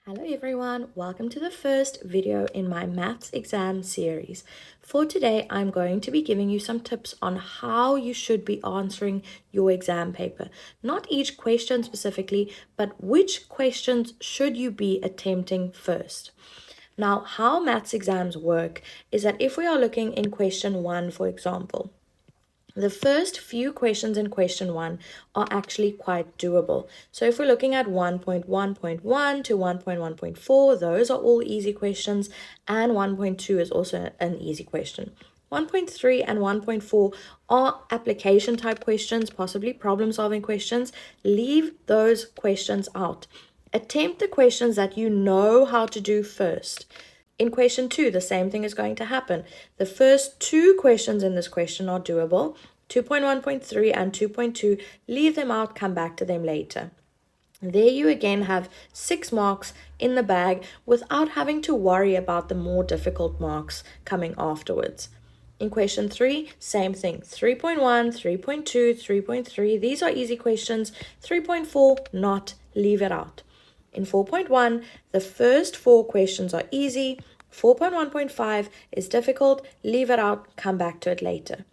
Hello everyone, welcome to the first video in my maths exam series. For today, I'm going to be giving you some tips on how you should be answering your exam paper. Not each question specifically, but which questions should you be attempting first. Now, how maths exams work is that if we are looking in question 1, for example, the first few questions in question 1 are actually quite doable. So if we're looking at 1.1.1 to 1.1.4, those are all easy questions, and 1.2 is also an easy question. 1.3 and 1.4 are application type questions, possibly problem solving questions. Leave those questions out. Attempt the questions that you know how to do first. In question 2, the same thing is going to happen. The first two questions in this question are doable. 2.1.3 and 2.2, leave them out, come back to them later. There you again have 6 marks in the bag without having to worry about the more difficult marks coming afterwards. In question 3, same thing. 3.1, 3.2, 3.3, these are easy questions. 3.4, not, leave it out. In 4.1, the first 4 questions are easy. 4.1.5 is difficult, leave it out, come back to it later.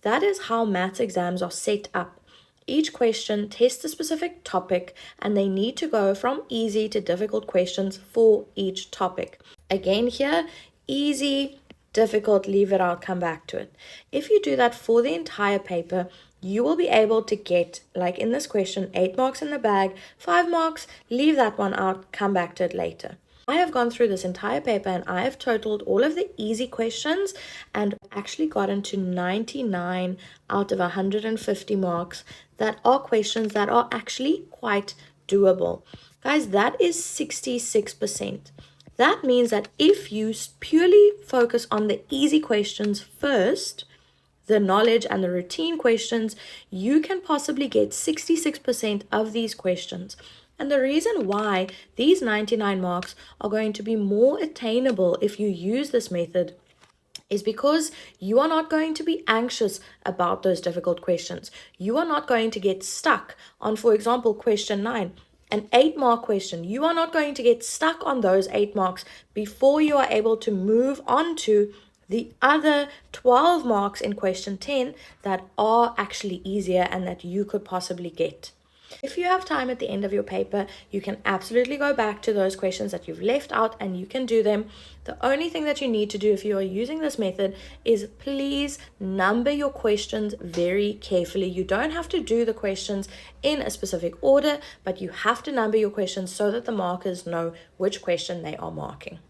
That is how maths exams are set up. Each question tests a specific topic and they need to go from easy to difficult questions for each topic. Again here, easy, difficult, leave it out, come back to it. If you do that for the entire paper, you will be able to get, like in this question, 8 marks in the bag, 5 marks, leave that one out, come back to it later. I have gone through this entire paper and I have totaled all of the easy questions and actually gotten to 99 out of 150 marks that are questions that are actually quite doable. Guys, that is 66%. That means that if you purely focus on the easy questions first, the knowledge and the routine questions, you can possibly get 66% of these questions. And the reason why these 99 marks are going to be more attainable if you use this method is because you are not going to be anxious about those difficult questions. You are not going to get stuck on, for example, question 9, an 8-mark question. You are not going to get stuck on those 8 marks before you are able to move on to the other 12 marks in question 10 that are actually easier and that you could possibly get. If you have time at the end of your paper, you can absolutely go back to those questions that you've left out and you can do them. The only thing that you need to do if you are using this method is please number your questions very carefully. You don't have to do the questions in a specific order, but you have to number your questions so that the markers know which question they are marking.